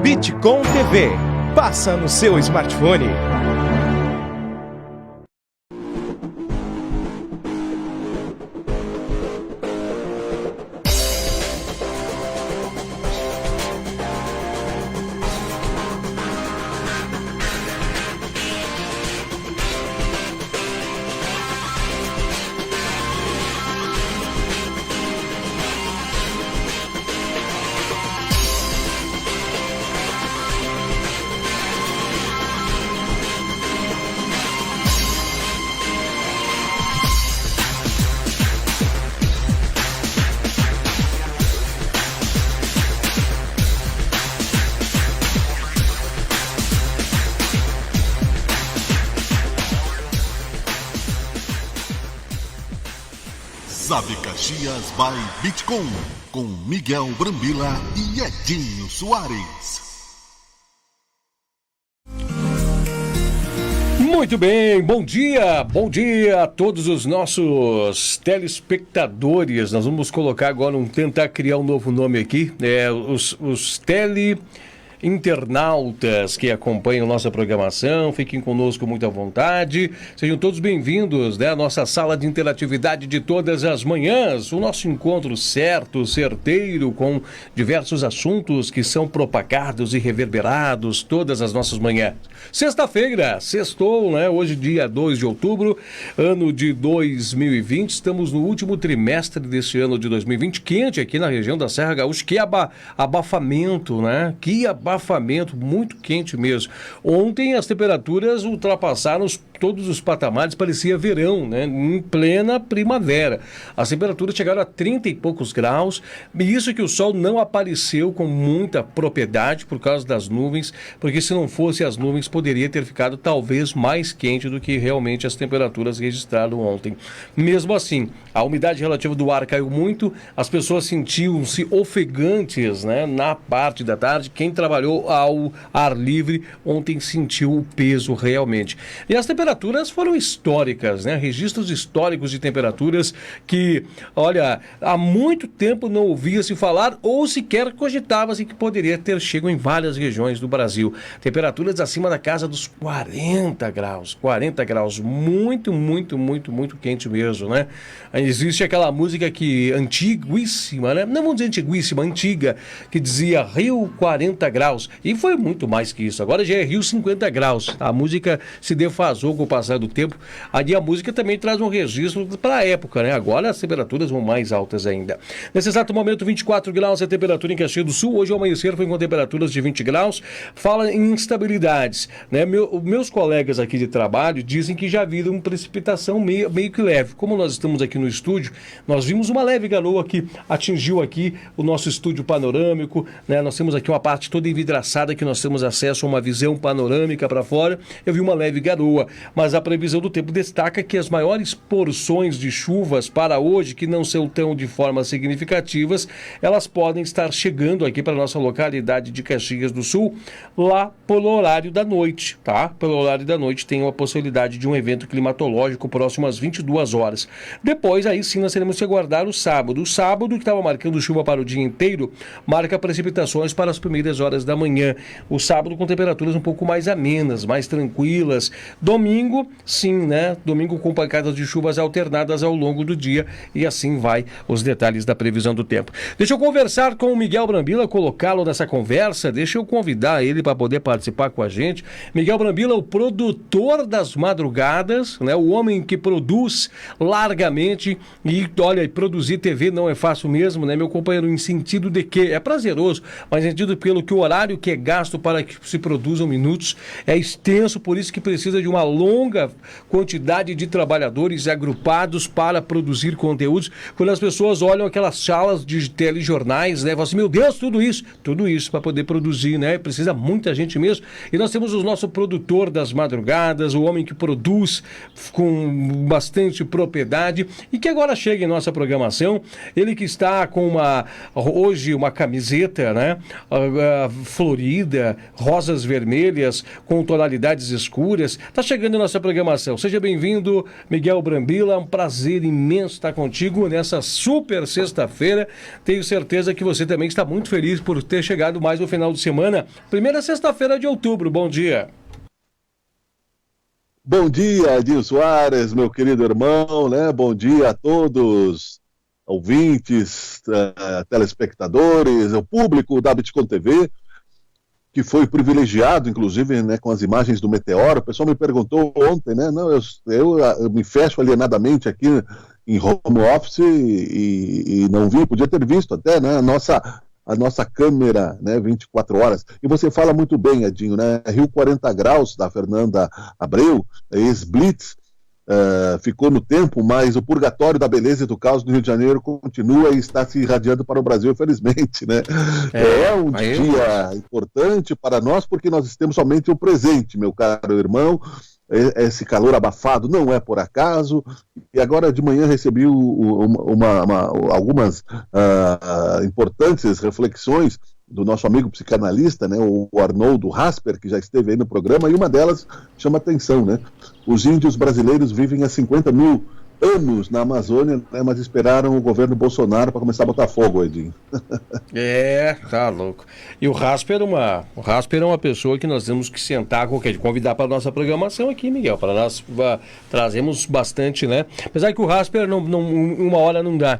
Bitcom TV. Passa no seu smartphone. Sabe Caxias by Bitcom, com Miguel Brambila e Edinho Soares. Muito bem, bom dia a todos os nossos telespectadores. Nós vamos colocar agora, tentar criar um novo nome aqui, os internautas que acompanham nossa programação, fiquem conosco muito à vontade, sejam todos bem-vindos, né, à nossa sala de interatividade de todas as manhãs, o nosso encontro certo, certeiro, com diversos assuntos que são propagados e reverberados todas as nossas manhãs. Sexta-feira, sextou, né, hoje dia 2 de outubro, ano de 2020, estamos no último trimestre desse ano de 2020, quente aqui na região da Serra Gaúcha, que abafamento, né, que abafamento, muito quente mesmo. Ontem as temperaturas ultrapassaram todos os patamares, parecia verão, né? Em plena primavera. As temperaturas chegaram a 30 e poucos graus, e isso que o sol não apareceu com muita propriedade por causa das nuvens, porque se não fosse as nuvens, poderia ter ficado talvez mais quente do que realmente as temperaturas registradas ontem. Mesmo assim, a umidade relativa do ar caiu muito, as pessoas sentiam-se ofegantes, né? Na parte da tarde, quem trabalhou ao ar livre ontem sentiu o peso realmente. E as temperaturas foram históricas, né? Registros históricos de temperaturas que, olha, há muito tempo não ouvia-se falar ou sequer cogitava-se que poderia ter chego em várias regiões do Brasil. Temperaturas acima da casa dos 40 graus, muito, muito, muito, muito quente mesmo, né? Existe aquela música que, antiguíssima, né? Não vamos dizer antiguíssima, antiga, que dizia Rio 40 graus, e foi muito mais que isso, agora já é Rio 50 graus, a música se defasou com o passar do tempo, ali a música também traz um registro para a época, né? Agora as temperaturas vão mais altas ainda. Nesse exato momento, 24 graus é a temperatura em Caxias do Sul, hoje ao amanhecer foi com temperaturas de 20 graus, fala em instabilidades, né? Meus colegas aqui de trabalho dizem que já viram precipitação meio que leve, como nós estamos aqui no estúdio, nós vimos uma leve garoa que atingiu aqui o nosso estúdio panorâmico, né? Nós temos aqui uma parte toda envidraçada que nós temos acesso a uma visão panorâmica para fora, eu vi uma leve garoa, mas a previsão do tempo destaca que as maiores porções de chuvas para hoje, que não são tão de forma significativas, elas podem estar chegando aqui para a nossa localidade de Caxias do Sul, lá pelo horário da noite, tá? Pelo horário da noite tem uma possibilidade de um evento climatológico próximo às 22 horas. Depois, aí sim, nós teremos que aguardar o sábado. O sábado, que estava marcando chuva para o dia inteiro, marca precipitações para as primeiras horas da manhã. O sábado com temperaturas um pouco mais amenas, mais tranquilas. Domingo, sim, né? Domingo com pancadas de chuvas alternadas ao longo do dia, e assim vai os detalhes da previsão do tempo. Deixa eu conversar com o Miguel Brambila, colocá-lo nessa conversa, deixa eu convidar ele para poder participar com a gente. Miguel Brambila, o produtor das madrugadas, né? O homem que produz largamente, e olha, produzir TV não é fácil mesmo, né, meu companheiro, em sentido de que é prazeroso, mas em sentido pelo que o horário que é gasto para que se produzam minutos é extenso, por isso que precisa de uma longa quantidade de trabalhadores agrupados para produzir conteúdos. Quando as pessoas olham aquelas salas de telejornais, né, falam assim, meu Deus, tudo isso para poder produzir, né, precisa muita gente mesmo, e nós temos o nosso produtor das madrugadas, o homem que produz com bastante propriedade e que agora chega em nossa programação, ele que está com hoje uma camiseta, né, florida, rosas vermelhas com tonalidades escuras. Está chegando a nossa programação. Seja bem-vindo, Miguel Brambila. É um prazer imenso estar contigo nessa super sexta-feira. Tenho certeza que você também está muito feliz por ter chegado mais no final de semana. Primeira sexta-feira de outubro. Bom dia. Bom dia, Edinho Soares, meu querido irmão, né? Bom dia a todos, ouvintes, telespectadores, o público da Bitcoin TV, que foi privilegiado, inclusive, né, com as imagens do meteoro. O pessoal me perguntou ontem, né? Não, eu me fecho alienadamente aqui em home office e não vi, podia ter visto até, né? A nossa câmera, né, 24 horas. E você fala muito bem, Edinho, né? Rio 40 Graus, da Fernanda Abreu, ex-Blitz, ficou no tempo, mas o purgatório da beleza e do caos do Rio de Janeiro continua e está se irradiando para o Brasil, felizmente, né? É um dia importante para nós, porque nós temos somente o presente, meu caro irmão. Esse calor abafado não é por acaso, e agora de manhã recebi algumas importantes reflexões do nosso amigo psicanalista, né, o Arnoldo Rasper, que já esteve aí no programa, e uma delas chama atenção, né? Os índios brasileiros vivem há 50 mil anos na Amazônia, né, mas esperaram o governo Bolsonaro para começar a botar fogo, Edinho. Tá louco. E o Rasper é uma pessoa que nós temos que sentar, convidar para a nossa programação aqui, Miguel, para nós trazemos bastante, né? Apesar que o Rasper uma hora não dá.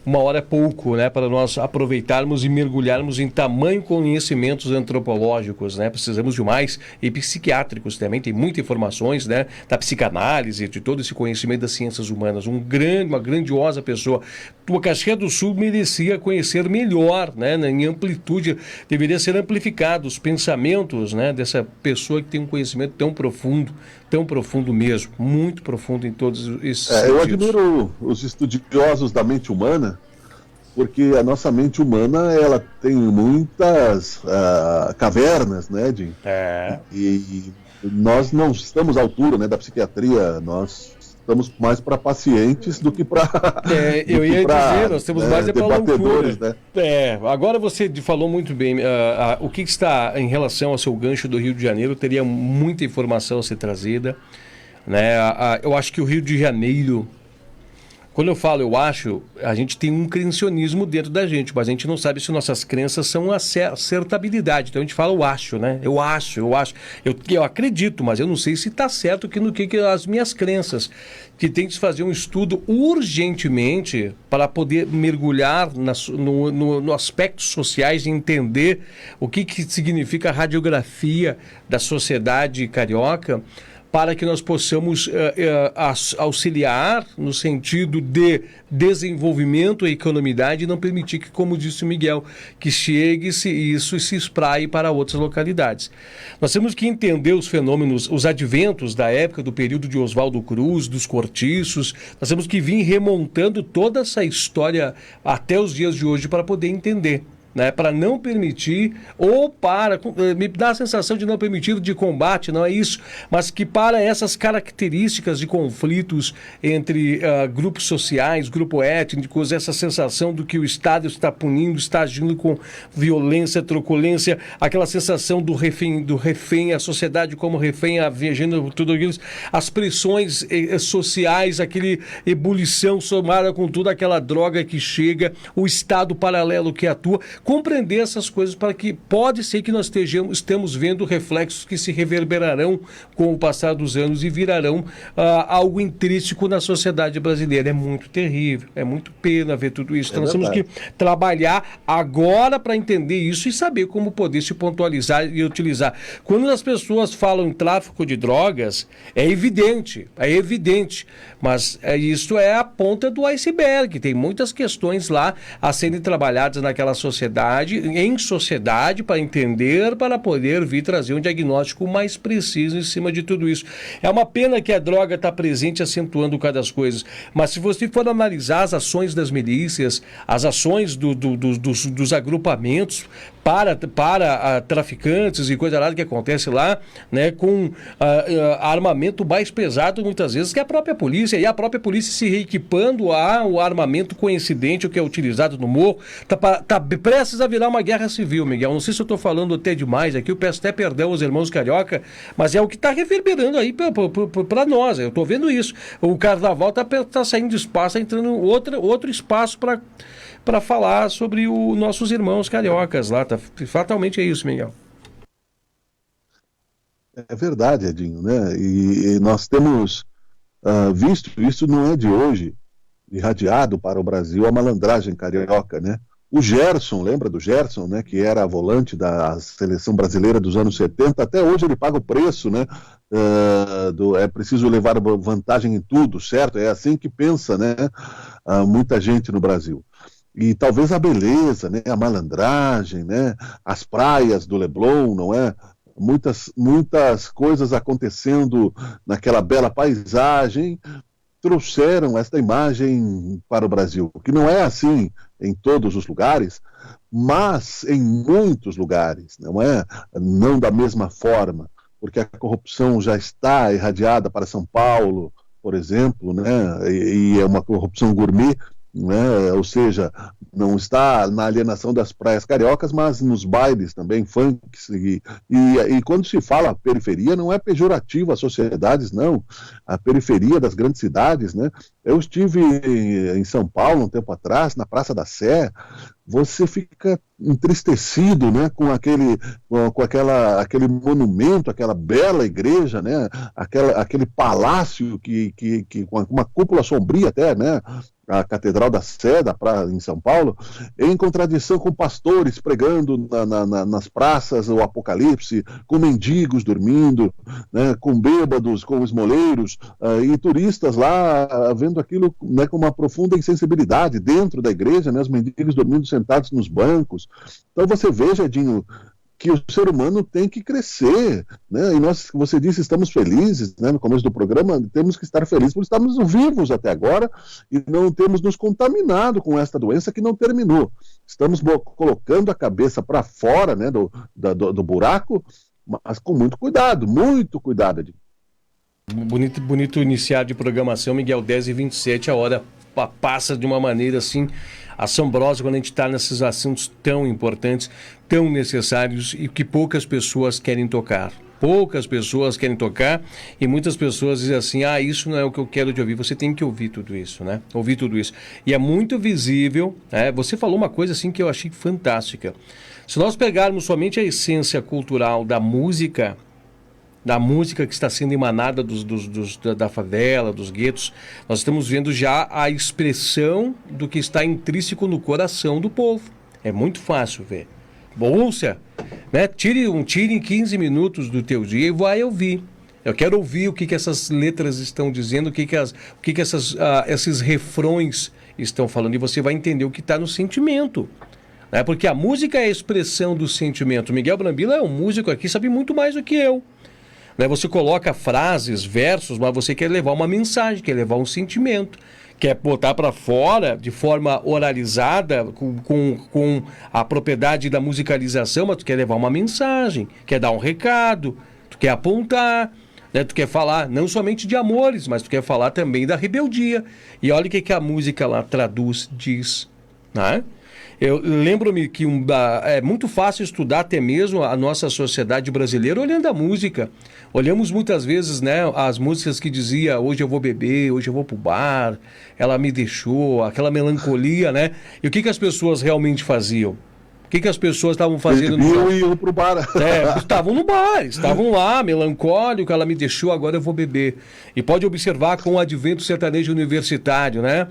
Uma hora é pouco, né, para nós aproveitarmos e mergulharmos em tamanho conhecimentos antropológicos, né? Precisamos de mais, e psiquiátricos também, tem muitas informações, né, da psicanálise, de todo esse conhecimento das ciências humanas. Uma grandiosa pessoa. O Caxias do Sul merecia conhecer melhor, né, em amplitude, deveria ser amplificado os pensamentos, né, dessa pessoa que tem um conhecimento tão profundo mesmo, muito profundo em todos esses sentidos. Eu admiro os estudiosos da mente humana, porque a nossa mente humana, ela tem muitas cavernas, né, Edinho? E nós não estamos à altura, né, da psiquiatria, nós estamos mais para pacientes do que para... eu ia dizer, nós temos mais para loucura. Né? Agora você falou muito bem, o que está em relação ao seu gancho do Rio de Janeiro, teria muita informação a ser trazida, né? Eu acho que o Rio de Janeiro, quando eu falo a gente tem um creacionismo dentro da gente, mas a gente não sabe se nossas crenças são acertabilidade. Então a gente fala eu acho, né? Eu acredito, mas eu não sei se está certo no que as minhas crenças, que tem que se fazer um estudo urgentemente para poder mergulhar no aspectos sociais e entender o que significa a radiografia da sociedade carioca, para que nós possamos auxiliar no sentido de desenvolvimento e economidade e não permitir que, como disse o Miguel, que isso se espraie para outras localidades. Nós temos que entender os fenômenos, os adventos da época, do período de Oswaldo Cruz, dos cortiços. Nós temos que vir remontando toda essa história até os dias de hoje para poder entender. Né, para não permitir, me dá a sensação de não permitir de combate, não é isso, mas que para essas características de conflitos entre grupos sociais, grupos étnicos, essa sensação do que o Estado está punindo, está agindo com violência, truculência, aquela sensação do refém, a sociedade como refém, viajando tudo aquilo, as pressões sociais, aquele ebulição somada com toda aquela droga que chega, o Estado paralelo que atua, compreender essas coisas, para que pode ser que nós estemos vendo reflexos que se reverberarão com o passar dos anos e virarão algo intrínseco na sociedade brasileira. É muito terrível, é muito pena ver tudo isso. Então nós temos que trabalhar agora para entender isso e saber como poder se pontualizar e utilizar. Quando as pessoas falam em tráfico de drogas, é evidente, mas isso é a ponta do iceberg. Tem muitas questões lá a serem trabalhadas naquela sociedade, para entender, para poder vir trazer um diagnóstico mais preciso em cima de tudo isso. É uma pena que a droga está presente acentuando cada das coisas, mas se você for analisar as ações das milícias, as ações dos agrupamentos, para traficantes e coisa lá que acontece lá, né, com armamento mais pesado muitas vezes que a própria polícia, e a própria polícia se reequipando ao armamento coincidente, o que é utilizado no morro, tá prestes a virar uma guerra civil, Miguel. Não sei se eu estou falando até demais aqui, eu peço até perdão aos irmãos carioca, mas é o que está reverberando aí para nós, eu estou vendo isso. O carnaval tá saindo de espaço, tá entrando outro espaço para falar sobre os nossos irmãos cariocas lá. Fatalmente é isso, Miguel. É verdade, Edinho, né? E nós temos visto, isso não é de hoje, irradiado para o Brasil a malandragem carioca, né? O Gerson, lembra do Gerson, né? Que era volante da seleção brasileira dos anos 70, até hoje ele paga o preço, né? É preciso levar vantagem em tudo, certo? É assim que pensa, né? Muita gente no Brasil. E talvez a beleza, né, a malandragem, né, as praias do Leblon, não é? Muitas coisas acontecendo naquela bela paisagem trouxeram esta imagem para o Brasil, que não é assim em todos os lugares, mas em muitos lugares, não é? Não da mesma forma, porque a corrupção já está irradiada para São Paulo, por exemplo, né? E é uma corrupção gourmet, né? Ou seja, não está na alienação das praias cariocas, mas nos bailes também, funks, e quando se fala periferia, não é pejorativo às sociedades, não, a periferia das grandes cidades, né? Eu estive em São Paulo um tempo atrás, na Praça da Sé, você fica entristecido, né, com aquele monumento, aquela bela igreja, né, aquele palácio com uma cúpula sombria até, né, a Catedral da Sé, em São Paulo, em contradição com pastores pregando nas praças o Apocalipse, com mendigos dormindo, né, com bêbados, com esmoleiros, e turistas lá vendo aquilo, né, com uma profunda insensibilidade dentro da igreja, né, os mendigos dormindo sentados nos bancos. Então você veja, Edinho, que o ser humano tem que crescer, né? E nós, você disse, estamos felizes, né? No começo do programa, temos que estar felizes por estarmos vivos até agora e não termos nos contaminado com esta doença que não terminou. Estamos colocando a cabeça para fora, né, do buraco, mas com muito cuidado, Edinho. Bonito iniciar de programação, Miguel. 10h27, a hora passa de uma maneira assim assombrosa quando a gente está nesses assuntos tão importantes, tão necessários e que poucas pessoas querem tocar. Poucas pessoas querem tocar e muitas pessoas dizem assim, isso não é o que eu quero de ouvir. Você tem que ouvir tudo isso, né? Ouvir tudo isso. E é muito visível, né? Você falou uma coisa assim que eu achei fantástica. Se nós pegarmos somente a essência cultural da música que está sendo emanada da favela, dos guetos, nós estamos vendo já a expressão do que está intrínseco no coração do povo. É muito fácil ver. Ouça, né? Tire em 15 minutos do teu dia e vai ouvir. Eu quero ouvir o que essas letras estão dizendo, o que esses refrões estão falando, e você vai entender o que está no sentimento. Né? Porque a música é a expressão do sentimento. Miguel Brambila é um músico aqui, sabe muito mais do que eu. Você coloca frases, versos, mas você quer levar uma mensagem, quer levar um sentimento, quer botar para fora de forma oralizada, com a propriedade da musicalização, mas tu quer levar uma mensagem, quer dar um recado, tu quer apontar, né? Tu quer falar não somente de amores, mas tu quer falar também da rebeldia. E olha o que a música lá traduz, diz, né? Eu lembro-me que é muito fácil estudar até mesmo a nossa sociedade brasileira olhando a música. Olhamos muitas vezes, né, as músicas que dizia hoje eu vou beber, hoje eu vou pro bar, ela me deixou, aquela melancolia, né? E o que as pessoas realmente faziam? O que as pessoas estavam fazendo no bar? Iam pro bar. Estavam no bar, estavam lá, melancólico, ela me deixou, agora eu vou beber. E pode observar com o advento sertanejo universitário, né?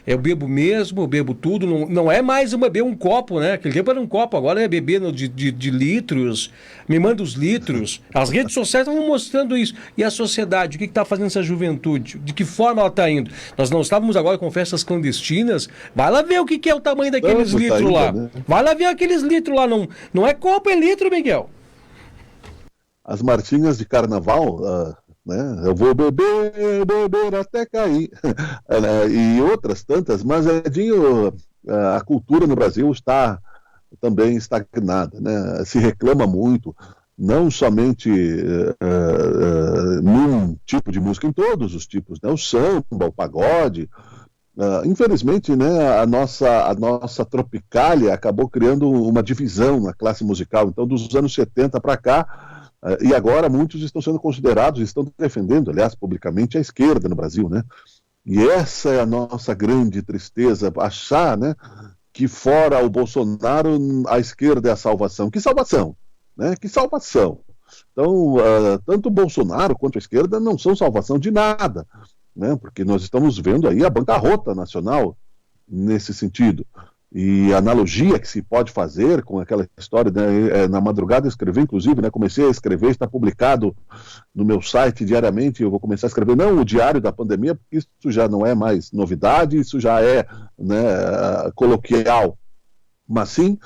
Eu bebo mesmo, eu bebo tudo, não é mais beber um copo, né? Aquele tempo era um copo, agora é beber de litros, me manda os litros. As redes sociais estavam mostrando isso. E a sociedade, o que está fazendo essa juventude? De que forma ela está indo? Nós não estávamos agora com festas clandestinas, vai lá ver o que é o tamanho daqueles litros lá. Né? Vai lá ver aqueles litros lá, não é copo, é litro, Miguel. As marchinhas de carnaval, né? Eu vou beber até cair, e outras tantas, mas, Edinho, a cultura no Brasil está também estagnada, né? Se reclama muito, não somente num tipo de música, em todos os tipos, né? O samba, o pagode. Infelizmente, né, a nossa Tropicália acabou criando uma divisão na classe musical. Então, dos anos 70 para cá, e agora muitos estão sendo considerados, estão defendendo, aliás, publicamente, a esquerda no Brasil, né? E essa é a nossa grande tristeza, achar, né, que fora o Bolsonaro, a esquerda é a salvação. Que salvação, né? Que salvação. Então, tanto o Bolsonaro quanto a esquerda não são salvação de nada, né? Porque nós estamos vendo aí a bancarrota nacional nesse sentido. E a analogia que se pode fazer com aquela história, né, na madrugada eu escrevi, inclusive, né, comecei a escrever, está publicado no meu site diariamente, eu vou começar a escrever, não o diário da pandemia, porque isso já não é mais novidade, isso já é, né, coloquial, mas sim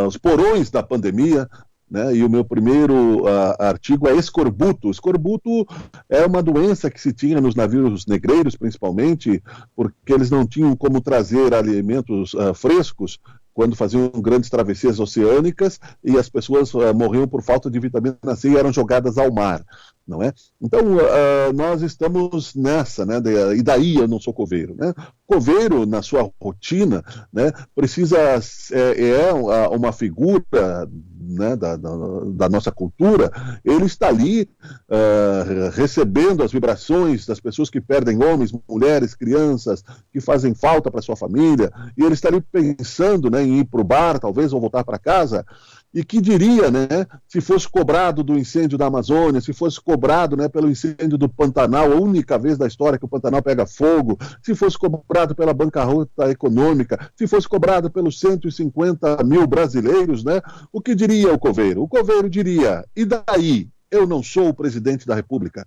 os porões da pandemia, né, e o meu primeiro artigo é escorbuto. Escorbuto é uma doença que se tinha nos navios negreiros, principalmente, porque eles não tinham como trazer alimentos frescos quando faziam grandes travessias oceânicas e as pessoas morriam por falta de vitamina C e eram jogadas ao mar, não é? Então, nós estamos nessa, né? E daí eu não sou coveiro, né? Coveiro, na sua rotina, né, precisa, uma figura, né, da nossa cultura, ele está ali recebendo as vibrações das pessoas que perdem homens, mulheres, crianças, que fazem falta para sua família, e ele está ali pensando, né, em ir para o bar, talvez, ou voltar para casa. E que diria, né, se fosse cobrado do incêndio da Amazônia, se fosse cobrado, né, pelo incêndio do Pantanal, a única vez da história que o Pantanal pega fogo, se fosse cobrado pela bancarrota econômica, se fosse cobrado pelos 150 mil brasileiros, né, o que diria o coveiro? O coveiro diria, e daí? Eu não sou o presidente da República.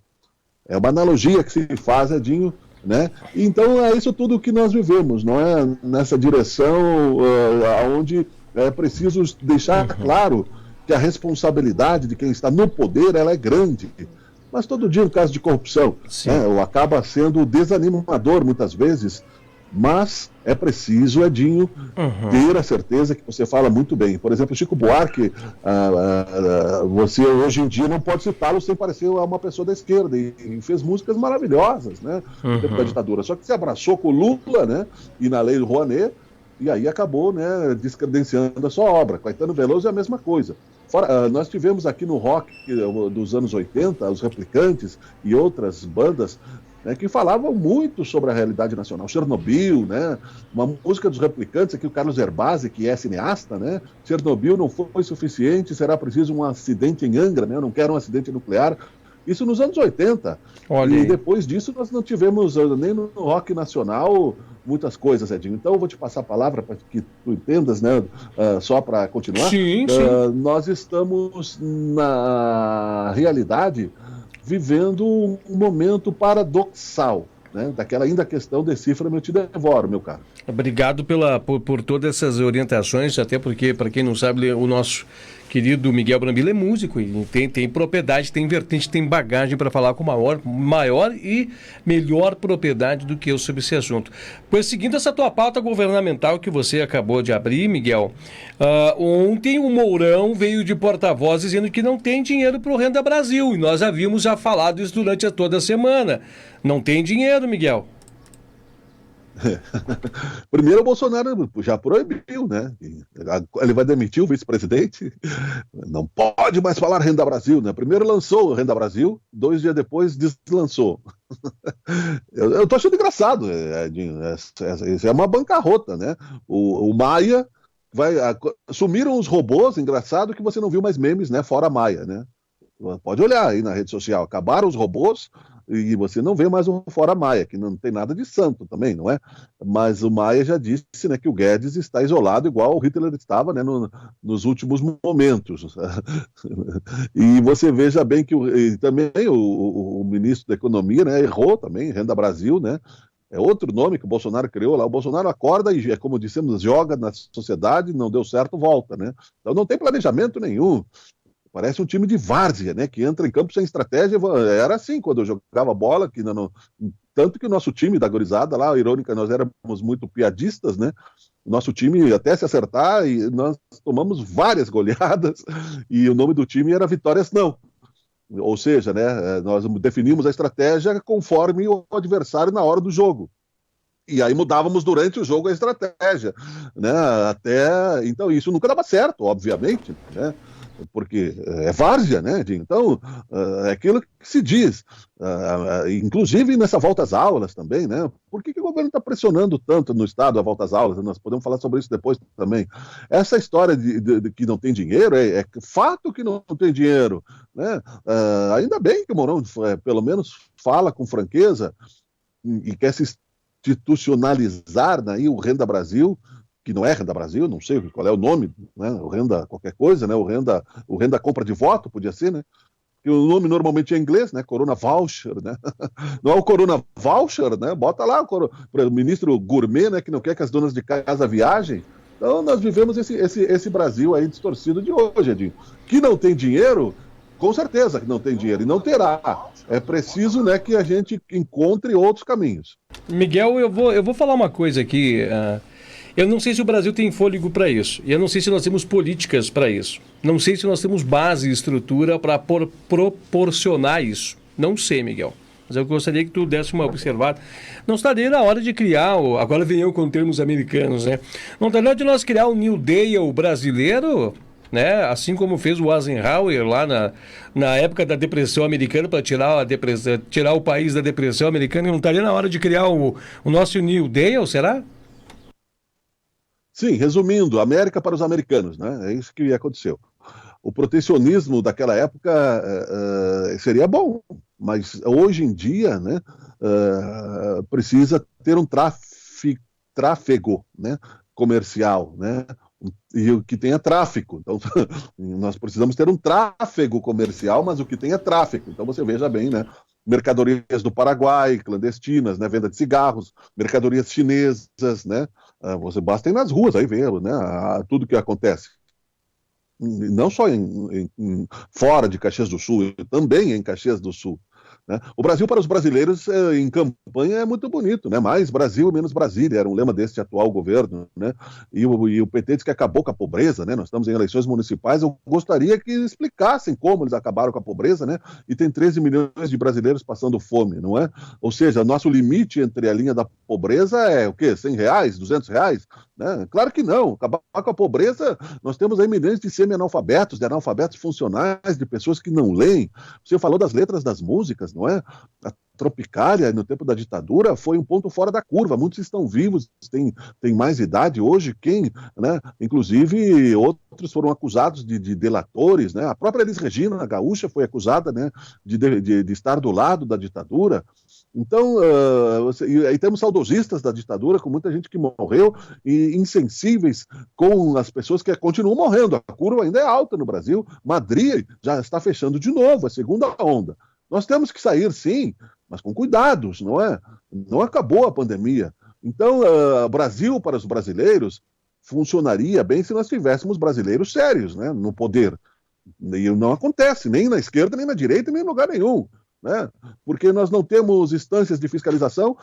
É uma analogia que se faz, Edinho, né? Então é isso tudo que nós vivemos, não é? Nessa direção onde é preciso deixar claro que a responsabilidade de quem está no poder, ela é grande. Mas todo dia, no caso de corrupção, né, acaba sendo desanimador muitas vezes, mas é preciso, Edinho, ter a certeza que você fala muito bem. Por exemplo, Chico Buarque, você hoje em dia não pode citá-lo sem parecer uma pessoa da esquerda, e fez músicas maravilhosas, né, no tempo da ditadura. Só que se abraçou com o Lula, né, e na lei do Rouanet, e aí acabou, né, descredenciando a sua obra. Caetano Veloso é a mesma coisa. Nós tivemos aqui no rock dos anos 80, os Replicantes e outras bandas, né, que falavam muito sobre a realidade nacional. Chernobyl, né, uma música dos Replicantes, aqui o Carlos Herbazzi, que é cineasta, né, Chernobyl não foi suficiente, será preciso um acidente em Angra, né, eu não quero um acidente nuclear. Isso nos anos 80. Olha, e depois disso nós não tivemos nem no rock nacional muitas coisas, Edinho. Então eu vou te passar a palavra para que tu entendas, né? Só para continuar. Sim. Nós estamos, na realidade, vivendo um momento paradoxal, né? Daquela ainda questão decifra-me, eu te devoro, meu caro. Obrigado por todas essas orientações, até porque, para quem não sabe, o nosso querido Miguel Brambila é músico e tem propriedade, tem vertente, tem bagagem para falar com maior e melhor propriedade do que eu sobre esse assunto. Pois, seguindo essa tua pauta governamental que você acabou de abrir, Miguel, ontem o Mourão veio de porta-voz dizendo que não tem dinheiro para o Renda Brasil, e nós havíamos já falado isso durante toda a semana. Não tem dinheiro, Miguel. Primeiro, o Bolsonaro já proibiu, né? Ele vai demitir o vice-presidente, não pode mais falar Renda Brasil, né? Primeiro lançou o Renda Brasil, 2 dias depois deslançou. Eu tô achando engraçado, Edinho, isso é uma bancarrota, né? O Maia sumiram os robôs, engraçado que você não viu mais memes, né? Fora Maia, né? Pode olhar aí na rede social, acabaram os robôs e você não vê mais o Fora Maia, que não tem nada de santo também, não é? Mas o Maia já disse, né, que o Guedes está isolado igual o Hitler estava, né, nos últimos momentos. E você veja bem que também o ministro da Economia, né, errou também, Renda Brasil, né? É outro nome que o Bolsonaro criou lá. O Bolsonaro acorda e, como dissemos, joga na sociedade, não deu certo, volta, né? Então não tem planejamento nenhum. Parece um time de várzea, né? Que entra em campo sem estratégia. Era assim quando eu jogava bola, tanto que o nosso time da gurizada lá, irônica, nós éramos muito piadistas, né? O nosso time, até se acertar, e nós tomamos várias goleadas, e o nome do time era Vitórias Não. Ou seja, né, nós definimos a estratégia conforme o adversário na hora do jogo. E aí mudávamos durante o jogo a estratégia, né? Então isso nunca dava certo, obviamente, né? Porque é várzea, né? Então é aquilo que se diz, inclusive nessa volta às aulas também, né? Por que o governo está pressionando tanto no Estado a volta às aulas? Nós podemos falar sobre isso depois também. Essa história de que não tem dinheiro é fato que não tem dinheiro, né? Ainda bem que o Mourão pelo menos fala com franqueza e quer se institucionalizar, né, o Renda Brasil, que não é Renda Brasil, não sei qual é o nome, né, o Renda qualquer coisa, né, o renda Compra de Voto, podia ser, né, que o nome normalmente é em inglês, né, Corona Voucher, né, não é o Corona Voucher, né, bota lá o ministro Gourmet, né, que não quer que as donas de casa viajem. Então nós vivemos esse Brasil aí distorcido de hoje, Edinho, que não tem dinheiro. Com certeza que não tem dinheiro e não terá. É preciso, né, que a gente encontre outros caminhos. Miguel, eu vou falar uma coisa aqui. Eu não sei se o Brasil tem fôlego para isso. E eu não sei se nós temos políticas para isso. Não sei se nós temos base e estrutura para proporcionar isso. Não sei, Miguel. Mas eu gostaria que tu desse uma observada. Não estaria na hora de criar, agora venham com termos americanos, né? Não estaria na hora de nós criar um New Deal brasileiro, né? Assim como fez o Eisenhower lá na época da depressão americana, para tirar o país da depressão americana. Não estaria na hora de criar o nosso New Deal, será? Sim, resumindo, América para os americanos, né? É isso que aconteceu. O protecionismo daquela época seria bom, mas hoje em dia, né, precisa ter um tráfego, né, comercial, né? E o que tem é tráfico. Então, nós precisamos ter um tráfego comercial, mas o que tem é tráfico. Então, você veja bem, né? Mercadorias do Paraguai, clandestinas, né? Venda de cigarros, mercadorias chinesas, né? Você basta ir nas ruas aí ver, né? Tudo que acontece. Não só fora de Caxias do Sul, também em Caxias do Sul. Né? O Brasil para os brasileiros em campanha é muito bonito, né? Mais Brasil, menos Brasília, era um lema deste atual governo, né? E o PT diz que acabou com a pobreza, né? Nós estamos em eleições municipais, eu gostaria que explicassem como eles acabaram com a pobreza, né? E tem 13 milhões de brasileiros passando fome, não é? Ou seja, nosso limite entre a linha da pobreza é o quê? R$100, R$200? Né? Claro que não. Acabar com a pobreza, nós temos aí milhões de semi-analfabetos, de analfabetos funcionais, de pessoas que não leem. Você falou das letras das músicas, não é? A Tropicália, no tempo da ditadura, foi um ponto fora da curva. Muitos estão vivos, têm mais idade hoje, né? Inclusive, outros foram acusados de delatores, né? A própria Elis Regina, a gaúcha, foi acusada, né, de estar do lado da ditadura. Então, aí temos saudosistas da ditadura, com muita gente que morreu, e insensíveis com as pessoas que continuam morrendo. A curva ainda é alta no Brasil. Madrid já está fechando de novo, a segunda onda. Nós temos que sair, sim, mas com cuidados, não é? Não acabou a pandemia. Então, Brasil para os brasileiros funcionaria bem se nós tivéssemos brasileiros sérios, né, no poder. E não acontece, nem na esquerda, nem na direita, nem em lugar nenhum. Né? Porque nós não temos instâncias de fiscalização,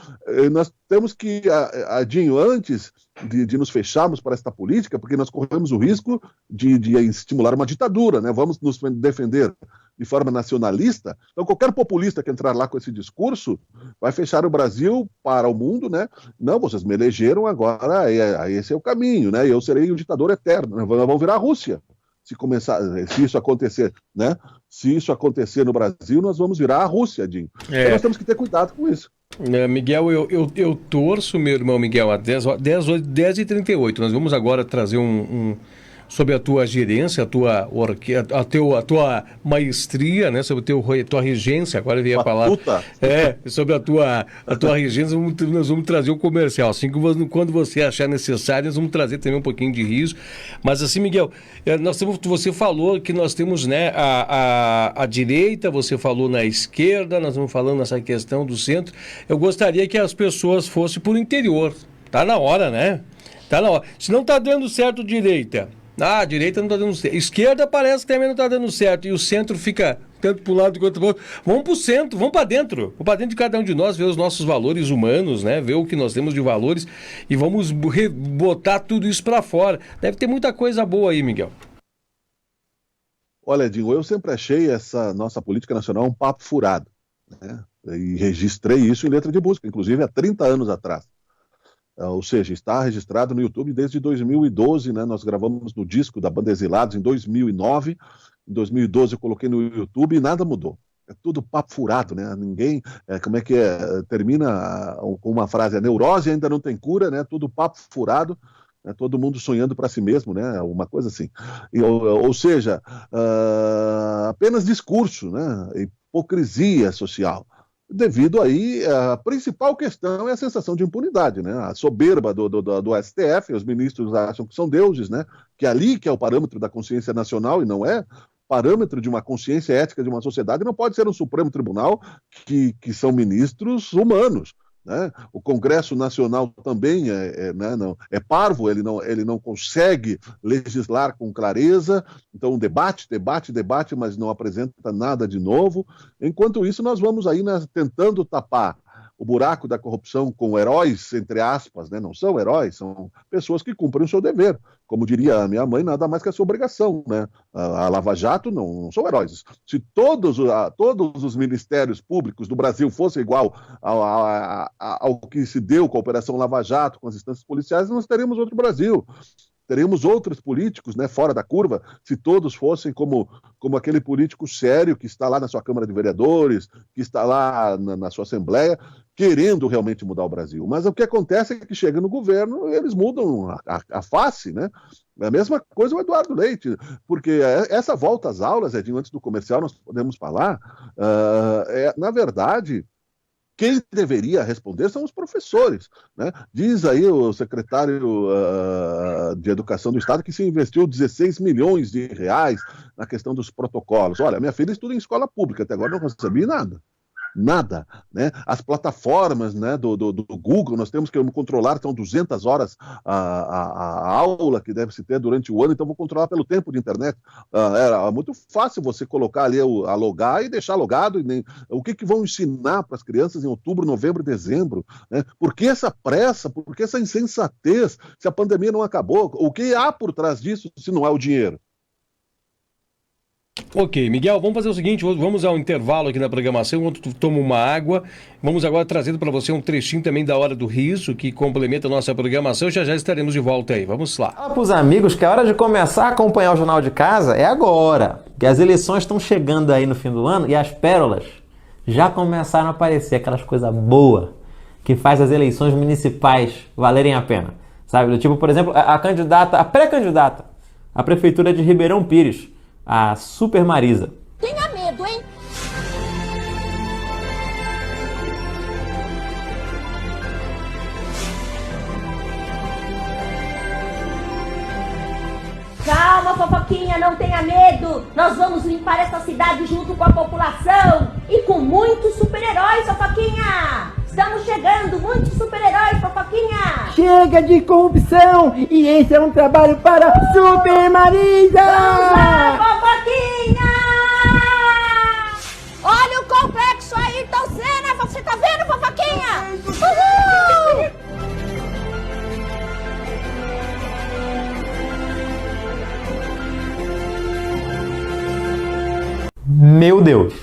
nós temos que, Adinho, antes de nos fecharmos para esta política, porque nós corremos o risco de estimular uma ditadura, né? Vamos nos defender de forma nacionalista. Então, qualquer populista que entrar lá com esse discurso vai fechar o Brasil para o mundo, né? Não, vocês me elegeram, agora esse é o caminho, né? Eu serei um ditador eterno, né? Vamos virar a Rússia. Se isso acontecer, né? Se isso acontecer no Brasil, nós vamos virar a Rússia, Dinho. Então nós temos que ter cuidado com isso. Miguel, eu torço, meu irmão Miguel, às 10h38. Nós vamos agora trazer sobre a tua gerência, a tua maestria, né? Sobre a tua regência, agora veio a palavra. Sobre a tua regência, nós vamos trazer um comercial. Assim que quando você achar necessário, nós vamos trazer também um pouquinho de riso. Mas assim, Miguel, você falou que nós temos, né, a direita, você falou na esquerda, nós vamos falando nessa questão do centro. Eu gostaria que as pessoas fossem por interior. Tá na hora, né? Tá na hora. Se não tá dando certo direita, a direita não está dando certo. Esquerda parece que também não está dando certo. E o centro fica tanto para um lado quanto para o outro. Vamos para o centro, vamos para dentro. Vamos para dentro de cada um de nós, ver os nossos valores humanos, né? Ver o que nós temos de valores e vamos botar tudo isso para fora. Deve ter muita coisa boa aí, Miguel. Olha, Edinho, eu sempre achei essa nossa política nacional um papo furado, né? E registrei isso em letra de música, inclusive há 30 anos atrás. Ou seja, está registrado no YouTube desde 2012, né? Nós gravamos no disco da Banda Exilados em 2009. Em 2012 eu coloquei no YouTube e nada mudou. É tudo papo furado, né? Ninguém, como é que é? Termina com uma frase: a neurose ainda não tem cura, né? Tudo papo furado. Todo mundo sonhando para si mesmo, né? Uma coisa assim. Ou seja, apenas discurso, né? Hipocrisia social. Devido aí, a principal questão é a sensação de impunidade, né? A soberba do STF, os ministros acham que são deuses, né? Que ali que é o parâmetro da consciência nacional e não é. Parâmetro de uma consciência ética de uma sociedade não pode ser um Supremo Tribunal que são ministros humanos. Né? O Congresso Nacional também é parvo, ele não consegue legislar com clareza, então debate, mas não apresenta nada de novo. Enquanto isso, nós vamos aí tentando tapar o buraco da corrupção com heróis, entre aspas, né? Não são heróis, são pessoas que cumprem o seu dever. Como diria a minha mãe, nada mais que a sua obrigação, né? A Lava Jato não são heróis. Se todos os ministérios públicos do Brasil fossem igual ao que se deu com a Operação Lava Jato, com as instâncias policiais, nós teríamos outro Brasil. Teríamos outros políticos, né, fora da curva, se todos fossem como aquele político sério que está lá na sua Câmara de Vereadores, que está lá na sua Assembleia, querendo realmente mudar o Brasil. Mas o que acontece é que chega no governo, eles mudam a face, né? É a mesma coisa o Eduardo Leite, porque essa volta às aulas, Edinho, antes do comercial nós podemos falar, na verdade, quem deveria responder são os professores, né? Diz aí o secretário de Educação do Estado que se investiu 16 milhões de reais na questão dos protocolos. Olha, minha filha estuda em escola pública, até agora não recebi nada. Nada, né? As plataformas, né, do Google, nós temos que controlar, são 200 horas a aula que deve se ter durante o ano, então vou controlar pelo tempo de internet. É muito fácil você colocar ali a logar e deixar logado. O que vão ensinar para as crianças em outubro, novembro e dezembro? Né? Por que essa pressa? Por que essa insensatez? Se a pandemia não acabou, o que há por trás disso se não é o dinheiro? Ok, Miguel, vamos fazer o seguinte, vamos ao intervalo aqui na programação, enquanto tu toma uma água. Vamos agora trazendo para você um trechinho também da Hora do Riso, que complementa a nossa programação. Já estaremos de volta aí, vamos lá. Fala para os amigos que a hora de começar a acompanhar o Jornal de Casa é agora, porque as eleições estão chegando aí no fim do ano e as pérolas já começaram a aparecer, aquelas coisas boas que faz as eleições municipais valerem a pena. Sabe, tipo, por exemplo, a pré-candidata à Prefeitura de Ribeirão Pires, a Super Marisa. Tenha medo, hein? Calma, fofoquinha, não tenha medo. Nós vamos limpar essa cidade junto com a população e com muitos super-heróis, fofoquinha. Estamos chegando, muitos super-heróis, fofoquinha. Chega de corrupção e esse é um trabalho para Super Marisa. Vamos lá, fofoquinha. Olha o complexo aí, Tocena. Você tá vendo, fofoquinha? Uhul! Meu Deus!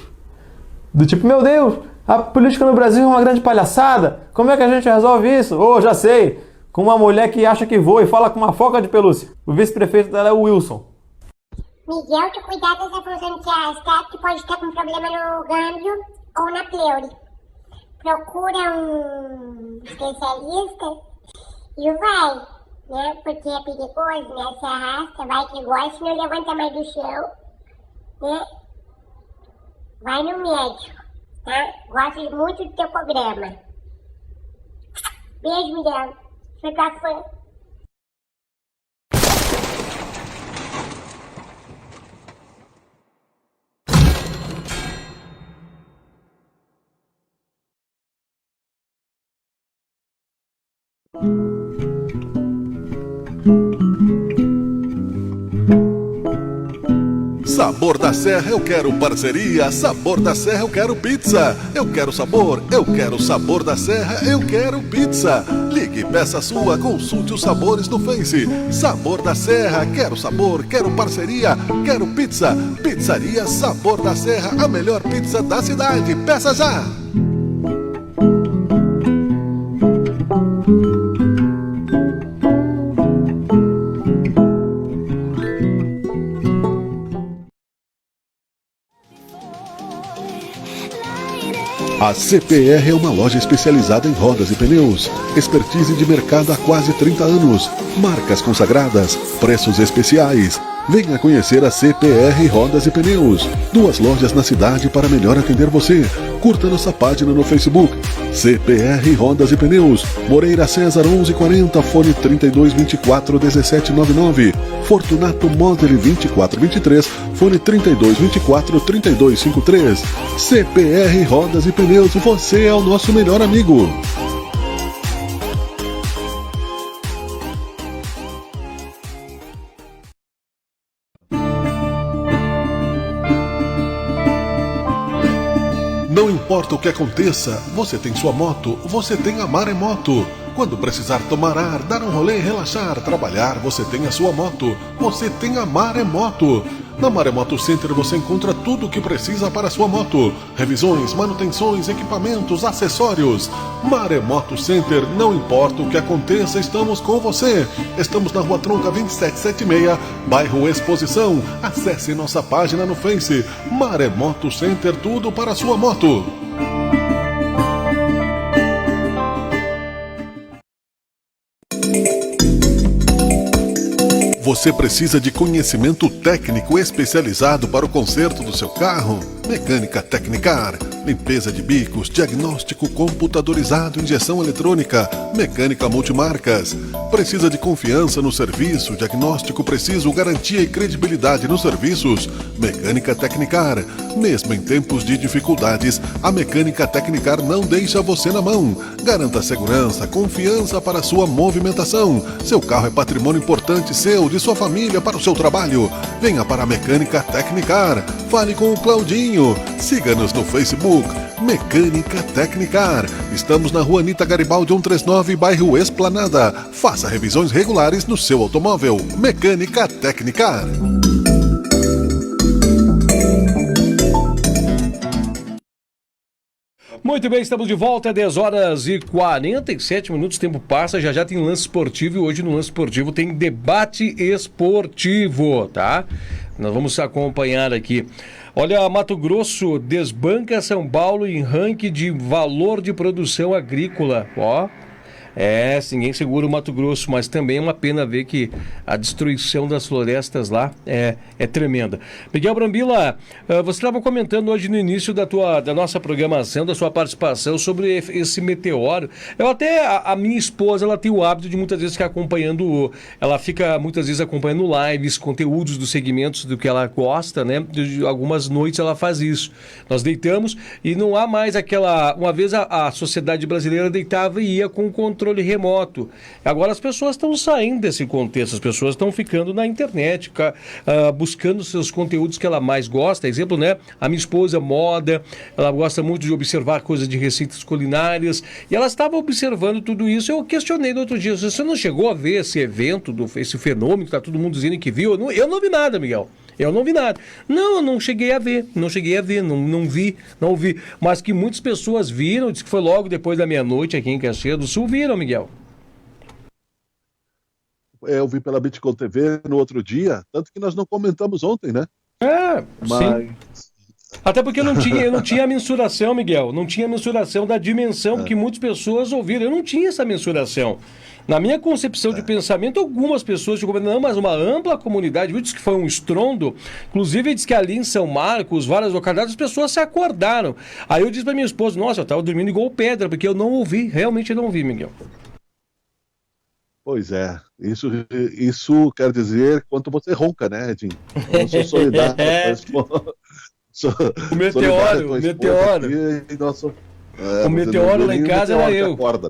Do tipo, meu Deus, a política no Brasil é uma grande palhaçada. Como é que a gente resolve isso? Já sei. Com uma mulher que acha que voa e fala com uma foca de pelúcia. O vice-prefeito dela é o Wilson. Miguel, tu cuidado dessa função que que pode estar com problema no gânglio ou na pleure. Procura um especialista e vai, né? Porque é perigoso, né? Se arrasta, vai que gosta, não levanta mais do chão, né? Vai no médico, tá? Gosto muito do teu programa. Beijo, Miguel. Sou tua fã. Sabor da Serra, eu quero parceria. Sabor da Serra, eu quero pizza. Eu quero sabor, eu quero Sabor da Serra, eu quero pizza. Ligue, peça sua, consulte os sabores no Face. Sabor da Serra, quero sabor, quero parceria, quero pizza. Pizzaria Sabor da Serra, a melhor pizza da cidade. Peça já! A CPR é uma loja especializada em rodas e pneus. Expertise de mercado há quase 30 anos. Marcas consagradas, preços especiais. Venha conhecer a CPR Rodas e Pneus. 2 lojas na cidade para melhor atender você. Curta nossa página no Facebook. CPR Rodas e Pneus. Moreira César 1140, fone 3224 1799. Fortunato Model 2423, fone 3224 3253. CPR Rodas e Pneus, você é o nosso melhor amigo. Não importa o que aconteça, você tem sua moto, você tem a Maremoto. Quando precisar tomar ar, dar um rolê, relaxar, trabalhar, você tem a sua moto, você tem a Maremoto. Na Maremoto Center você encontra tudo o que precisa para a sua moto. Revisões, manutenções, equipamentos, acessórios. Maremoto Center, não importa o que aconteça, estamos com você. Estamos na Rua Tronca 2776, bairro Exposição. Acesse nossa página no Face. Maremoto Center, tudo para a sua moto. Você precisa de conhecimento técnico especializado para o conserto do seu carro? Mecânica Tecnicar, limpeza de bicos, diagnóstico computadorizado, injeção eletrônica, mecânica multimarcas. Precisa de confiança no serviço, diagnóstico preciso, garantia e credibilidade nos serviços? Mecânica Tecnicar. Mesmo em tempos de dificuldades, a Mecânica Tecnicar não deixa você na mão. Garanta segurança, confiança para sua movimentação. Seu carro é patrimônio importante seu, de sua família, para o seu trabalho. Venha para a Mecânica Tecnicar. Fale com o Claudinho. Siga-nos no Facebook. Mecânica Tecnicar. Estamos na Rua Anita Garibaldi 139, bairro Esplanada. Faça revisões regulares no seu automóvel. Mecânica Tecnicar. Muito bem, estamos de volta, 10 horas e 47 minutos, tempo passa, já tem lance esportivo e hoje no lance esportivo tem debate esportivo, tá? Nós vamos acompanhar aqui. Olha, Mato Grosso desbanca São Paulo em ranking de valor de produção agrícola, ó. Ninguém segura o Mato Grosso, mas também é uma pena ver que a destruição das florestas lá é tremenda. Miguel Brambila, você estava comentando hoje no início da nossa programação, da sua participação sobre esse meteoro. A minha esposa, ela tem o hábito de muitas vezes ficar acompanhando, ela fica muitas vezes acompanhando lives, conteúdos dos segmentos do que ela gosta, né? Algumas noites ela faz isso. Nós deitamos e não há mais aquela... Uma vez a sociedade brasileira deitava e ia com o controle remoto. Agora as pessoas estão saindo desse contexto, as pessoas estão ficando na internet, buscando seus conteúdos que ela mais gosta. Exemplo, né? A minha esposa, moda, ela gosta muito de observar coisas de receitas culinárias, e ela estava observando tudo isso. Eu questionei no outro dia, você não chegou a ver esse evento, esse fenômeno que está todo mundo dizendo que viu? Eu não vi nada, Miguel. Eu não vi nada. Não, eu não cheguei a ver, não vi. Mas que muitas pessoas viram, disse que foi logo depois da meia-noite aqui em Caxias do Sul, viram, Miguel? Eu vi pela Bitcoin TV no outro dia, tanto que nós não comentamos ontem, né? Sim. Até porque eu não tinha a mensuração, Miguel, não tinha a mensuração da dimensão que muitas pessoas ouviram. Eu não tinha essa mensuração. Na minha concepção de pensamento, algumas pessoas ficam não, mas uma ampla comunidade, viu, disse que foi um estrondo. Inclusive, diz que ali em São Marcos, várias localidades, as pessoas se acordaram. Aí eu disse para minha esposa, nossa, eu estava dormindo igual pedra, porque eu não ouvi, realmente eu não ouvi, Miguel. Pois é, isso quer dizer quanto você ronca, né, Edinho? Eu sou solidário com o meteoro. O meteoro lá em casa era eu. Acorda.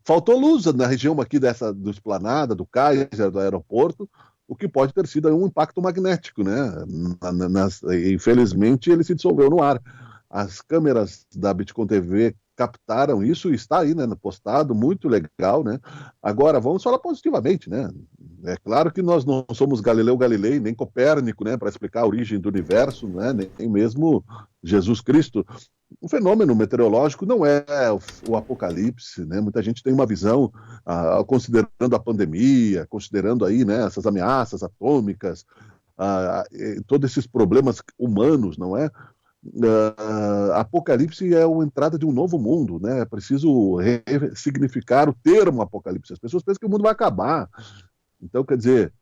Faltou luz na região aqui do Esplanada, do Cais, do aeroporto. o que pode ter sido um impacto magnético, né? Infelizmente, ele se dissolveu no ar. As câmeras da Bitcom TV captaram isso e está aí, né, postado, muito legal, né? Agora, vamos falar positivamente, né? É claro que nós não somos Galileu Galilei, nem Copérnico, né, para explicar a origem do universo, né, nem mesmo Jesus Cristo. O fenômeno meteorológico não é o apocalipse, né? Muita gente tem uma visão, considerando a pandemia, considerando aí, né, essas ameaças atômicas, todos esses problemas humanos, não é? Apocalipse é a entrada de um novo mundo, né? É preciso ressignificar o termo apocalipse. As pessoas pensam que o mundo vai acabar. Então, quer dizer,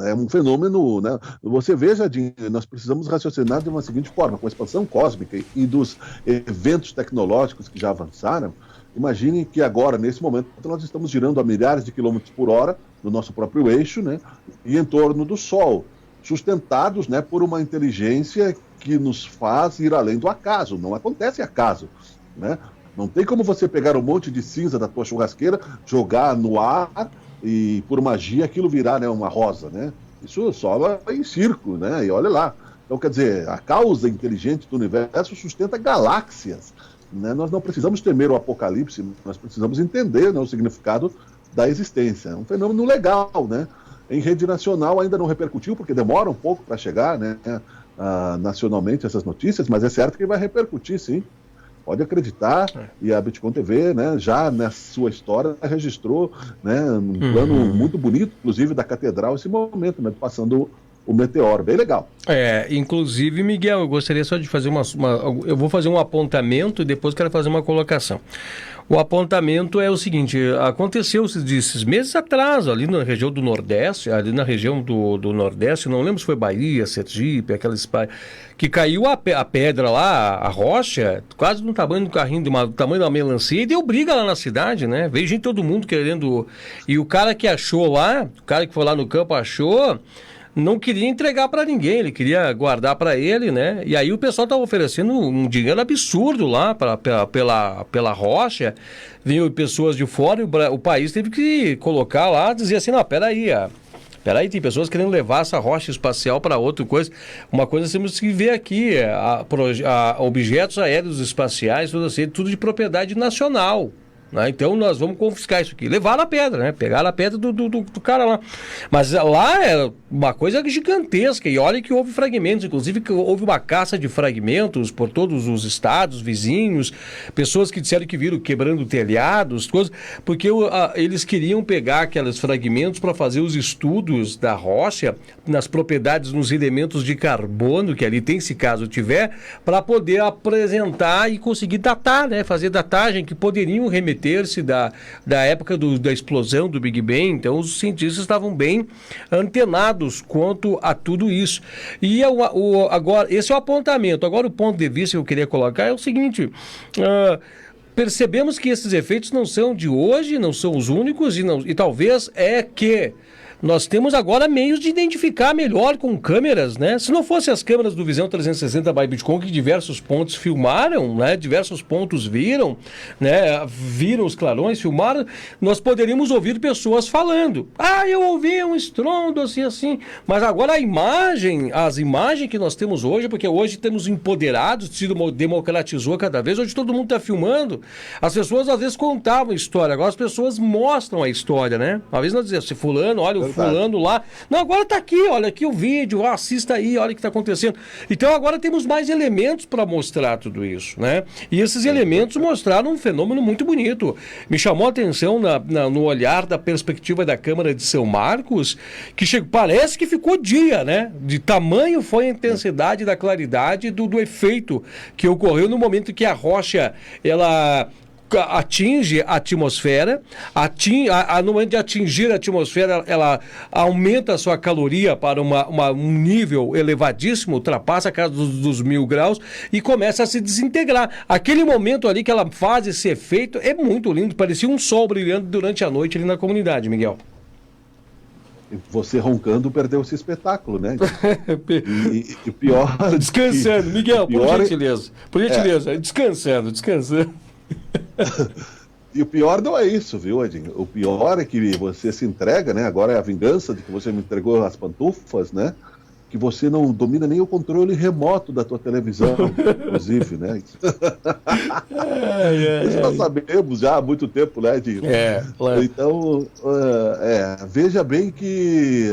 é um fenômeno, né? Você veja, nós precisamos raciocinar de uma seguinte forma: com a expansão cósmica e dos eventos tecnológicos que já avançaram. Imaginem que agora, nesse momento, nós estamos girando a milhares de quilômetros por hora no nosso próprio eixo, né? E em torno do Sol, sustentados, né, por uma inteligência que nos faz ir além do acaso. Não acontece acaso, né? Não tem como você pegar um monte de cinza da tua churrasqueira, jogar no ar e, por magia, aquilo virar, né, uma rosa, né? Isso só em circo, né? E olha lá. Então, quer dizer, a causa inteligente do universo sustenta galáxias, né? Nós não precisamos temer o apocalipse, nós precisamos entender, né, o significado da existência. É um fenômeno legal, né? Em rede nacional ainda não repercutiu, porque demora um pouco para chegar, né, nacionalmente essas notícias, mas é certo que vai repercutir, sim. Pode acreditar. E a Bitcom TV, né, já na sua história registrou, né, um plano muito bonito, inclusive da catedral, esse momento, né, passando o meteoro, bem legal. Inclusive, Miguel, eu gostaria só de fazer eu vou fazer um apontamento e depois quero fazer uma colocação. O apontamento é o seguinte: aconteceu esses meses atrás, ali na região do Nordeste, não lembro se foi Bahia, Sergipe, aquelas que caiu a pedra lá, a rocha, quase no tamanho do carrinho, do tamanho da melancia, e deu briga lá na cidade, né? Veio gente, todo mundo querendo. E o cara que achou lá, o cara que foi lá no campo achou, não queria entregar para ninguém, ele queria guardar para ele, né? E aí o pessoal estava oferecendo um dinheiro absurdo lá pela rocha. Vinham pessoas de fora e o país teve que colocar lá, dizer assim: não, peraí, tem pessoas querendo levar essa rocha espacial para outra coisa. Uma coisa que temos que ver aqui, objetos aéreos espaciais, tudo de propriedade nacional. Então nós vamos confiscar isso aqui. Levaram a pedra, né? Pegaram a pedra do cara lá. Mas lá é uma coisa gigantesca. E olha que houve fragmentos. Inclusive que houve uma caça de fragmentos por todos os estados vizinhos. Pessoas que disseram que viram quebrando telhados, coisas. Porque eles queriam pegar aqueles fragmentos para fazer os estudos da rocha, nas propriedades, nos elementos de carbono, que ali tem, se caso tiver, para poder apresentar e conseguir datar, né? Fazer datagem que poderiam remeter da época da explosão do Big Bang. Então os cientistas estavam bem antenados quanto a tudo isso. E agora, esse é o apontamento. Agora o ponto de vista que eu queria colocar é o seguinte: percebemos que esses efeitos não são de hoje, não são os únicos, e talvez é que nós temos agora meios de identificar melhor com câmeras, né? Se não fosse as câmeras do Visão 360 by Bitcom, que diversos pontos filmaram, né? Diversos pontos viram, né? Viram os clarões, filmaram, nós poderíamos ouvir pessoas falando: eu ouvi um estrondo assim. Mas agora as imagens que nós temos hoje, porque hoje temos empoderados, democratizou cada vez, hoje todo mundo está filmando. As pessoas às vezes contavam a história, agora as pessoas mostram a história, né? Uma vez nós dizíamos: se fulano, olha, fulano lá. Não, agora tá aqui, olha aqui o vídeo, assista aí, olha o que tá acontecendo. Então agora temos mais elementos para mostrar tudo isso, né? E esses elementos mostraram um fenômeno muito bonito. Me chamou a atenção no olhar da perspectiva da Câmara de São Marcos, que parece que ficou dia, né? De tamanho foi a intensidade da claridade do efeito que ocorreu no momento que a rocha, ela atinge a atmosfera, no momento de atingir a atmosfera, ela aumenta a sua caloria para um nível elevadíssimo, ultrapassa a casa dos 1000 graus e começa a se desintegrar. Aquele momento ali que ela faz esse efeito é muito lindo, parecia um sol brilhando durante a noite ali na comunidade, Miguel. Você roncando perdeu esse espetáculo, né? E pior... Descansando, Miguel, por gentileza, descansando. E o pior não é isso, viu, Edinho? O pior é que você se entrega, né? Agora é a vingança de que você me entregou as pantufas, né? Que você não domina nem o controle remoto da tua televisão, inclusive, né? Isso nós sabemos já há muito tempo, né, Edinho? Claro. Então, veja bem que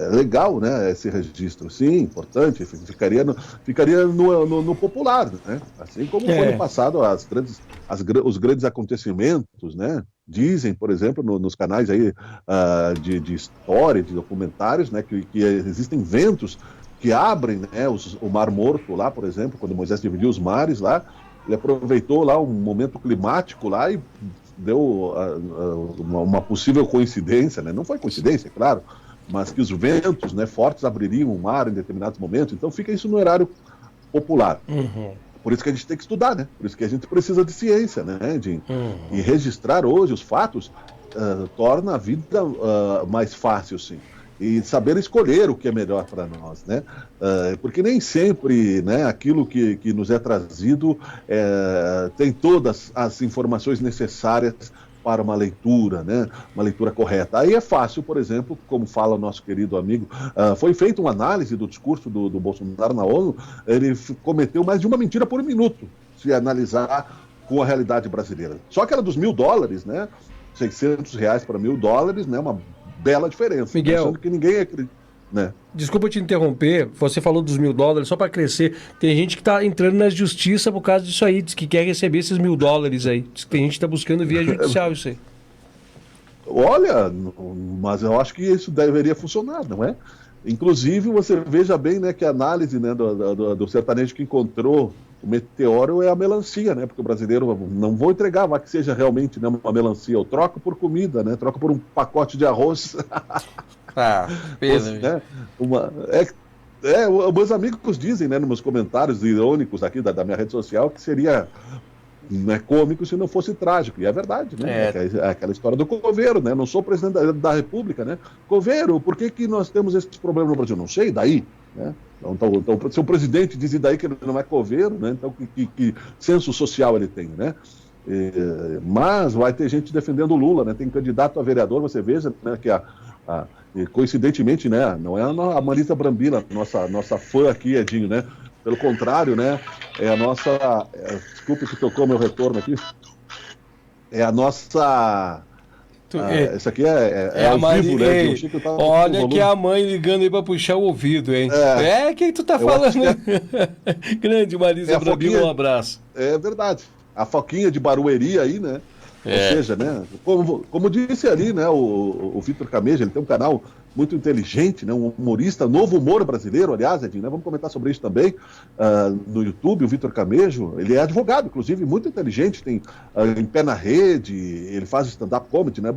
é legal, né, esse registro, sim, importante, ficaria no popular, né? Assim como foi no passado os grandes acontecimentos, né? Dizem, por exemplo, nos canais aí de história, de documentários, né, que existem ventos que abrem, né, o Mar Morto lá, por exemplo, quando Moisés dividiu os mares lá, ele aproveitou lá um momento climático lá e deu uma possível coincidência, né? Não foi coincidência, é claro, mas que os ventos, né, fortes abririam o mar em determinados momentos. Então fica isso no erário popular. Por isso que a gente tem que estudar, né? Por isso que a gente precisa de ciência, né, Edinho? E registrar hoje os fatos torna a vida mais fácil, sim. E saber escolher o que é melhor para nós, né? Porque nem sempre, né, aquilo que nos é trazido tem todas as informações necessárias para uma leitura, né? Uma leitura correta. Aí é fácil, por exemplo, como fala o nosso querido amigo, foi feita uma análise do discurso do Bolsonaro na ONU, ele cometeu mais de uma mentira por minuto, se analisar com a realidade brasileira. Só aquela dos $1.000, né? R$600 para $1.000, né? Uma bela diferença. Miguel, pensando que ninguém acredita, né? Desculpa te interromper, você falou dos $1.000, só para crescer. Tem gente que está entrando na justiça por causa disso aí, diz que quer receber esses $1.000 aí. Diz que tem gente que está buscando via judicial isso aí. Olha, mas eu acho que isso deveria funcionar, não é? Inclusive, você veja bem, né, que a análise, né, do sertanejo que encontrou o meteoro é a melancia, né? Porque o brasileiro não vou entregar, mas que seja realmente, né, uma melancia. Eu troco por comida, né? Troco por um pacote de arroz. Pena. Né? Meus amigos dizem, né, nos meus comentários irônicos aqui da minha rede social, que seria, né, cômico se não fosse trágico. E é verdade, né? É aquela história do coveiro, né? Não sou presidente da República, né? Coveiro, por que nós temos esse problema no Brasil? Não sei, daí, né? Então, se o presidente diz daí que ele não é coveiro, né? Então, que senso social ele tem, né? Mas vai ter gente defendendo o Lula, né? Tem candidato a vereador, você veja, né, que coincidentemente, né, não é a Marisa Brambila, nossa fã aqui, Edinho, né? Pelo contrário, né, é a nossa... desculpe que tocou meu retorno aqui. É a nossa... Isso aqui é ao vivo, né? Olha que é a mãe ligando aí pra puxar o ouvido, hein? Quem tu tá falando? Grande Marisa Brambila, um abraço. É verdade. A Foquinha de Barueri aí, né? Ou seja, né? Como disse ali, né? O Vitor Camejo, ele tem um canal muito inteligente, né? Um humorista, novo humor brasileiro, aliás, Edinho, né? Vamos comentar sobre isso também no YouTube. O Vitor Camejo, ele é advogado, inclusive, muito inteligente, tem Em Pé na Rede, ele faz stand-up comedy, né?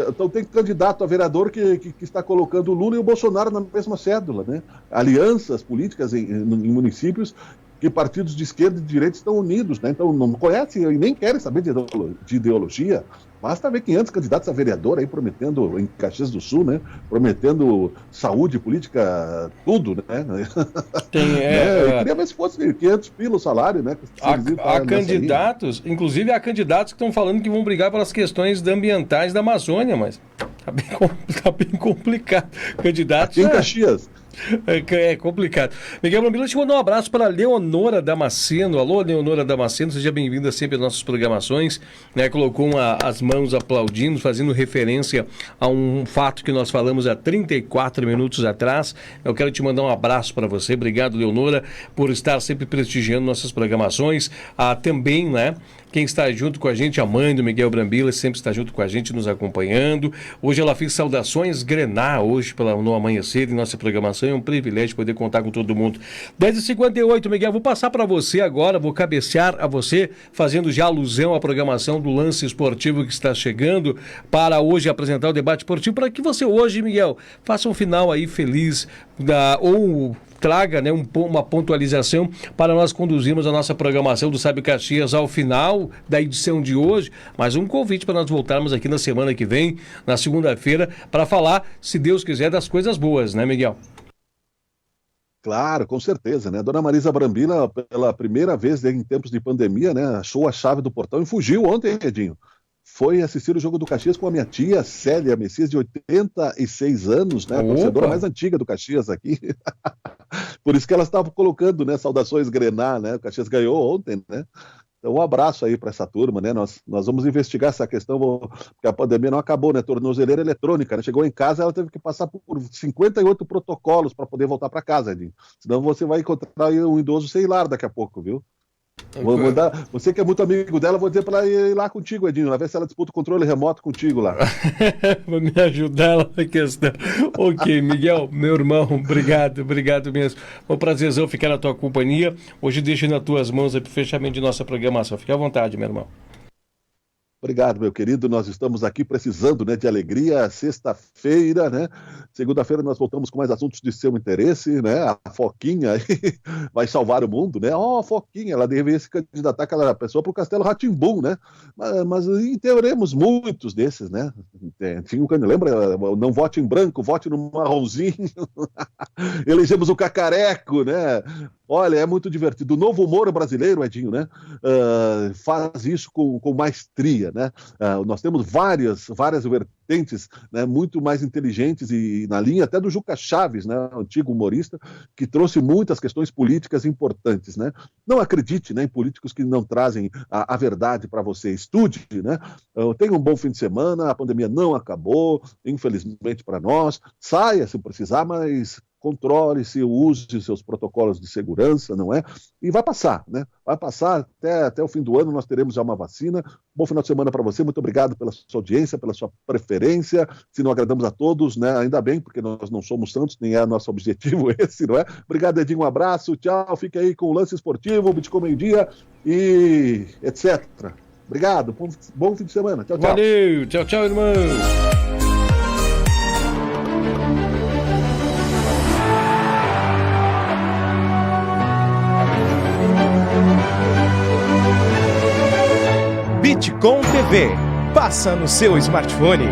Então tem candidato a vereador que está colocando o Lula e o Bolsonaro na mesma cédula, né? Alianças políticas em municípios que partidos de esquerda e de direita estão unidos, né? Então não conhecem e nem querem saber de ideologia. Basta ver 500 candidatos a vereador aí prometendo, em Caxias do Sul, né? Prometendo saúde, política, tudo, né? Eu queria ver se fosse 500 pila o salário, né? Há candidatos, inclusive há candidatos que estão falando que vão brigar pelas questões ambientais da Amazônia, mas tá bem complicado. Candidatos... Aqui em Caxias. É complicado. Miguel Brambila, deixa eu mandar um abraço para a Leonora Damasceno. Alô, Leonora Damasceno, seja bem-vinda sempre às nossas programações, né? Colocou as mãos aplaudindo, fazendo referência a um fato que nós falamos há 34 minutos atrás. Eu quero te mandar um abraço para você. Obrigado, Leonora, por estar sempre prestigiando nossas programações. Também, né? Quem está junto com a gente, a mãe do Miguel Brambila, sempre está junto com a gente, nos acompanhando. Hoje ela fez saudações Grená, hoje no amanhecer, em nossa programação. É um privilégio poder contar com todo mundo. 10h58, Miguel, vou passar para você agora, vou cabecear a você, fazendo já alusão à programação do Lance Esportivo que está chegando para hoje apresentar o debate esportivo, para que você hoje, Miguel, faça um final aí feliz, ou traga, né, uma pontualização para nós conduzirmos a nossa programação do Sabe Caxias ao final da edição de hoje, mas um convite para nós voltarmos aqui na semana que vem, na segunda-feira, para falar, se Deus quiser, das coisas boas, né, Miguel? Claro, com certeza, né? Dona Marisa Brambila, pela primeira vez em tempos de pandemia, né, achou a chave do portão e fugiu ontem, Edinho. Foi assistir o jogo do Caxias com a minha tia Célia Messias, de 86 anos, né? A torcedora mais antiga do Caxias aqui. Por isso que ela estava colocando, né, saudações Grená, né? O Caxias ganhou ontem, né? Então, um abraço aí para essa turma, né? Nós vamos investigar essa questão, porque a pandemia não acabou, né? Tornozeleira eletrônica, né? Chegou em casa, ela teve que passar por 58 protocolos para poder voltar para casa, Edinho. Senão você vai encontrar aí um idoso sem lar daqui a pouco, viu? Vou mandar, você que é muito amigo dela, vou dizer para ela ir lá contigo, Edinho, vai ver se ela disputa o controle remoto contigo lá. Vou me ajudar lá na questão. Ok, Miguel, meu irmão, obrigado mesmo. Foi um prazerzão ficar na tua companhia. Hoje deixo nas tuas mãos aí pro fechamento de nossa programação. Fique à vontade, meu irmão. Obrigado, meu querido. Nós estamos aqui precisando, né, de alegria. Sexta-feira, né? Segunda-feira nós voltamos com mais assuntos de seu interesse, né? A Foquinha aí vai salvar o mundo, né? Ó, Foquinha, ela deveria se candidatar aquela pessoa para o Castelo Rá-Tim-Bum, né? Mas teremos muitos desses, né? Lembra? Não vote em branco, vote no marronzinho. Elegemos o Cacareco, né? Olha, é muito divertido. O novo humor brasileiro, Edinho, né? Faz isso com maestria, né? Nós temos várias vertentes, né, muito mais inteligentes e na linha até do Juca Chaves, né, antigo humorista, que trouxe muitas questões políticas importantes, né? Não acredite, né, em políticos que não trazem a verdade para você. Estude, né? Tenha um bom fim de semana. A pandemia não acabou, infelizmente para nós. Saia se precisar, mas controle-se, use seus protocolos de segurança, não é? E vai passar, né? Vai passar até o fim do ano, nós teremos já uma vacina. Bom final de semana para você, muito obrigado pela sua audiência, pela sua preferência. Se não agradamos a todos, né? Ainda bem, porque nós não somos santos, nem é nosso objetivo esse, não é? Obrigado, Edinho, um abraço, tchau, fique aí com o Lance Esportivo, Bitcoin Meio-Dia e etc. Obrigado, bom fim de semana, tchau, tchau. Valeu, tchau, irmão. Bitcom TV. Passa no seu smartphone.